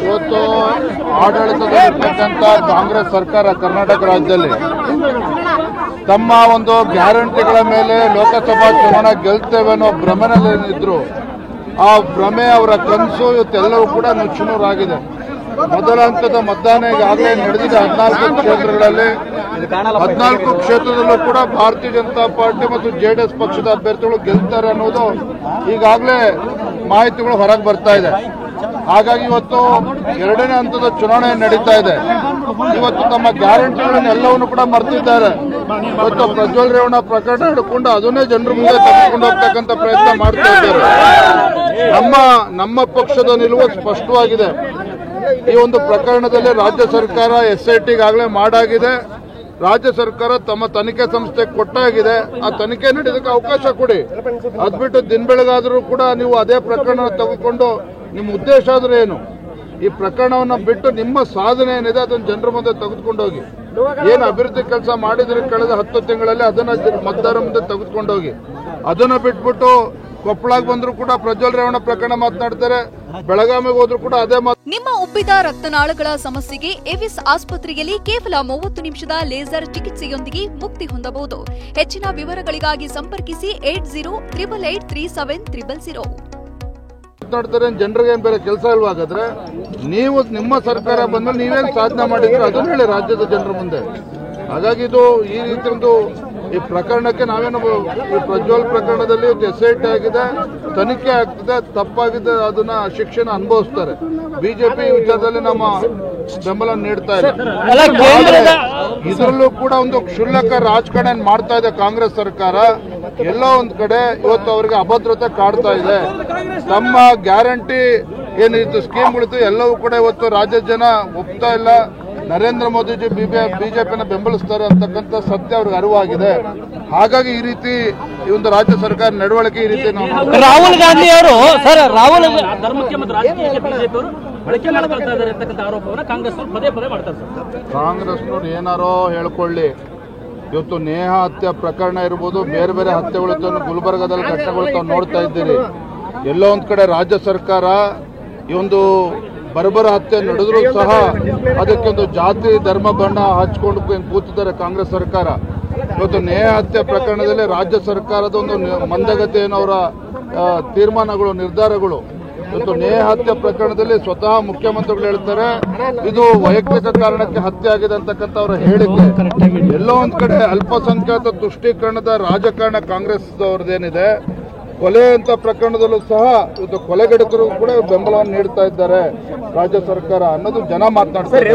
ಇವತ್ತು ಆಡಳಿತದಲ್ಲಿರ್ತಕ್ಕಂಥ ಕಾಂಗ್ರೆಸ್ ಸರ್ಕಾರ ಕರ್ನಾಟಕ ರಾಜ್ಯದಲ್ಲಿ ತಮ್ಮ ಒಂದು ಗ್ಯಾರಂಟಿಗಳ ಮೇಲೆ ಲೋಕಸಭಾ ಚುನಾವಣೆ ಗೆಲ್ತೇವೆ ಅನ್ನೋ ಭ್ರಮೆನಲ್ಲಿದ್ರು. ಆ ಭ್ರಮೆ ಅವರ ಕನಸು ಇವತ್ತೆಲ್ಲವೂ ಕೂಡ ನುಚ್ಚುನೂರಾಗಿದೆ. ಮೊದಲ ಹಂತದ ಮತದಾನ ಈಗಾಗಲೇ ನಡೆದಿದೆ 14 ಕ್ಷೇತ್ರಗಳಲ್ಲಿ. 14 ಕ್ಷೇತ್ರದಲ್ಲೂ ಕೂಡ ಭಾರತೀಯ ಜನತಾ ಪಾರ್ಟಿ ಮತ್ತು ಜೆಡಿಎಸ್ ಪಕ್ಷದ ಅಭ್ಯರ್ಥಿಗಳು ಗೆಲ್ತಾರೆ ಅನ್ನೋದು ಈಗಾಗಲೇ ಮಾಹಿತಿಗಳು ಹೊರಗೆ ಬರ್ತಾ ಇದೆ. ಹಾಗಾಗಿ ಇವತ್ತು 2ನೇ ಹಂತದ ಚುನಾವಣೆ ನಡೀತಾ ಇದೆ. ಇವತ್ತು ತಮ್ಮ ಗ್ಯಾರಂಟಿಗಳನ್ನು ಎಲ್ಲವನ್ನು ಕೂಡ ಮರ್ತಿದ್ದಾರೆ. ಇವತ್ತು ಪ್ರಜ್ವಲ್ ರೇವಣ್ಣ ಪ್ರಕರಣ ಹಿಡ್ಕೊಂಡು ಅದನ್ನೇ ಜನರ ಮುಂದೆ ತೆಗೆದುಕೊಂಡು ಹೋಗ್ತಕ್ಕಂಥ ಪ್ರಯತ್ನ ಮಾಡ್ತಾ ಇದ್ದಾರೆ. ನಮ್ಮ ಪಕ್ಷದ ನಿಲುವು ಸ್ಪಷ್ಟವಾಗಿದೆ. ಈ ಒಂದು ಪ್ರಕರಣದಲ್ಲಿ ರಾಜ್ಯ ಸರ್ಕಾರ SIT ಈಗಾಗಲೇ ಮಾಡಾಗಿದೆ. ರಾಜ್ಯ ಸರ್ಕಾರ ತಮ್ಮ ತನಿಖೆ ಸಂಸ್ಥೆಗೆ ಕೊಟ್ಟಾಗಿದೆ. ಆ ತನಿಖೆ ನಡೆಯೋದಕ್ಕೆ ಅವಕಾಶ ಕೊಡಿ. ಅದ್ಬಿಟ್ಟು ದಿನ ಬೆಳಗಾದರೂ ಕೂಡ ನೀವು ಅದೇ ಪ್ರಕರಣ ತೆಗೆದುಕೊಂಡು ನಿಮ್ಮ ಉದ್ದೇಶ ಆದ್ರೆ ಏನು? ಈ ಪ್ರಕರಣವನ್ನು ಬಿಟ್ಟು ನಿಮ್ಮ ಸಾಧನೆ ಏನಿದೆ ಅದನ್ನು ಜನರ ಮುಂದೆ ತೆಗೆದುಕೊಂಡೋಗಿ. ಏನು ಅಭಿವೃದ್ಧಿ ಕೆಲಸ ಮಾಡಿದ್ರೆ ಕಳೆದ 10 ತಿಂಗಳಲ್ಲಿ ಅದನ್ನ ಮತದಾರರ ಮುಂದೆ ತೆಗೆದುಕೊಂಡೋಗಿ. ಅದನ್ನ ಬಿಟ್ಬಿಟ್ಟು ಕೊಪ್ಪಳಕ್ಕೆ ಬಂದ್ರು ಕೂಡ ಪ್ರಜ್ವಲ್ ರೇವಣ್ಣ ಪ್ರಕರಣ ಮಾತನಾಡ್ತಾರೆ, ಬೆಳಗಾವಿಗೆ ಹೋದ್ರು ಕೂಡ ಅದೇ ಮಾತು. ನಿಮ್ಮ ಉಬ್ಬಿದ ರಕ್ತನಾಳಗಳ ಸಮಸ್ಯೆಗೆ ಎವಿಸ್ ಆಸ್ಪತ್ರೆಯಲ್ಲಿ ಕೇವಲ 30 ನಿಮಿಷದ ಲೇಸರ್ ಚಿಕಿತ್ಸೆಯೊಂದಿಗೆ ಮುಕ್ತಿ ಹೊಂದಬಹುದು. ಹೆಚ್ಚಿನ ವಿವರಗಳಿಗಾಗಿ ಸಂಪರ್ಕಿಸಿ 8088837300. ಮಾತನಾಡ್ತಾರೆ, ಜನರಿಗೆ ಏನ್ ಬೇರೆ ಕೆಲಸ ಇಲ್ವಾ? ಹಾಗಾದ್ರೆ ನೀವು ನಿಮ್ಮ ಸರ್ಕಾರ ಬಂದ್ಮೇಲೆ ನೀವೇನು ಸಾಧನೆ ಮಾಡಿದ್ರೆ ಅದನ್ನ ಹೇಳಿ ರಾಜ್ಯದ ಜನರ ಮುಂದೆ. ಹಾಗಾಗಿ ಇದು ಈ ರೀತಿ ಒಂದು ಈ ಪ್ರಕರಣಕ್ಕೆ ನಾವೇನು ಈ ಪ್ರಜ್ವಲ್ ಪ್ರಕರಣದಲ್ಲಿ SIT ಆಗಿದೆ, ತನಿಖೆ ಆಗ್ತದೆ, ತಪ್ಪಾಗಿದೆ, ಅದನ್ನ ಶಿಕ್ಷೆನ ಅನುಭವಿಸ್ತಾರೆ. ಬಿಜೆಪಿ ವಿಚಾರದಲ್ಲಿ ನಮ್ಮ ಬೆಂಬಲ ನೀಡ್ತಾ ಇದೆ. ಇದರಲ್ಲೂ ಕೂಡ ಒಂದು ಕ್ಷುಲ್ಲಕ ರಾಜಕಾರಣ ಮಾಡ್ತಾ ಇದೆ ಕಾಂಗ್ರೆಸ್ ಸರ್ಕಾರ. ಎಲ್ಲೋ ಒಂದ್ ಕಡೆ ಇವತ್ತು ಅವರಿಗೆ ಅಭದ್ರತೆ ಕಾಡ್ತಾ ಇದೆ. ತಮ್ಮ ಗ್ಯಾರಂಟಿ ಏನಿತ್ತು ಸ್ಕೀಮ್ಗಳಿತ್ತು ಎಲ್ಲವೂ ಕೂಡ ಇವತ್ತು ರಾಜ್ಯದ ಜನ ಒಪ್ತಾ ಇಲ್ಲ. ನರೇಂದ್ರ ಮೋದಿಜಿ ಬಿಜೆಪಿನ ಬೆಂಬಲಿಸ್ತಾರೆ ಅಂತಕ್ಕಂಥ ಸತ್ಯ ಅವ್ರಿಗೆ ಅರಿವಾಗಿದೆ. ಹಾಗಾಗಿ ಈ ರೀತಿ ಈ ಒಂದು ರಾಜ್ಯ ಸರ್ಕಾರ ನಡವಳಿಕೆ ಈ ರೀತಿ ರಾಹುಲ್ ಗಾಂಧಿ ಅವರು ಧರ್ಮಕ್ಕೆ ಮತ್ತು ರಾಜಕೀಯಕ್ಕೆ ಬಿಜೆಪಿಯವರು ಬಳಕೆ ಮಾಡ್ಕೊಳ್ತಾ ಇದ್ದಾರೆ ಅಂತಕ್ಕಂಥ ಆರೋಪವನ್ನು ಕಾಂಗ್ರೆಸ್ ಪದೇ ಪದೇ ಮಾಡ್ತಾರೆ ಸರ್. ಕಾಂಗ್ರೆಸ್ನವ್ರು ಏನಾರೋ ಹೇಳ್ಕೊಳ್ಳಿ. ಇವತ್ತು ನೇಹ ಹತ್ಯೆ ಪ್ರಕರಣ ಇರ್ಬೋದು, ಬೇರೆ ಬೇರೆ ಹತ್ಯೆಗಳು ಗುಲ್ಬರ್ಗದಲ್ಲಿ ಘಟನೆಗಳು ತಾವು ನೋಡ್ತಾ ಇದ್ದೀರಿ. ಎಲ್ಲೋ ಒಂದ್ ಕಡೆ ರಾಜ್ಯ ಸರ್ಕಾರ ಈ ಒಂದು ಬರ್ಬರ ಹತ್ಯೆ ನಡೆದರೂ ಸಹ ಅದಕ್ಕೆ ಒಂದು ಜಾತಿ ಧರ್ಮ ಬಣ್ಣ ಹಚ್ಕೊಂಡು ಕೂತಿದ್ದಾರೆ ಕಾಂಗ್ರೆಸ್ ಸರ್ಕಾರ. ಇವತ್ತು ನೇಹ ಹತ್ಯೆ ಪ್ರಕರಣದಲ್ಲಿ ರಾಜ್ಯ ಸರ್ಕಾರದ ಒಂದು ಮಂದಗತಿ ಏನವರ ತೀರ್ಮಾನಗಳು, ನಿರ್ಧಾರಗಳು. ಇವತ್ತು ನೇಹ ಹತ್ಯೆ ಪ್ರಕರಣದಲ್ಲಿ ಸ್ವತಃ ಮುಖ್ಯಮಂತ್ರಿಗಳು ಹೇಳ್ತಾರೆ ಇದು ವೈಯಕ್ತಿಕ ಕಾರಣಕ್ಕೆ ಹತ್ಯೆ ಆಗಿದೆ ಅಂತಕ್ಕಂಥ ಅವರ ಹೇಳಿಕೆ. ಎಲ್ಲೋ ಒಂದ್ ಕಡೆ ಅಲ್ಪಸಂಖ್ಯಾತ ತುಷ್ಟೀಕರಣದ ರಾಜಕಾರಣ ಕಾಂಗ್ರೆಸ್ ಅವರದೇನಿದೆ. ಕೊಲೆ ಅಂತ ಪ್ರಕರಣದಲ್ಲೂ ಸಹ ಇವತ್ತು ಕೊಲೆಗಡಕರು ಕೂಡ ಬೆಂಬಲವನ್ನು ನೀಡ್ತಾ ಇದ್ದಾರೆ ರಾಜ್ಯ ಸರ್ಕಾರ ಅನ್ನೋದು ಜನ ಮಾತನಾಡ್ತಾರೆ.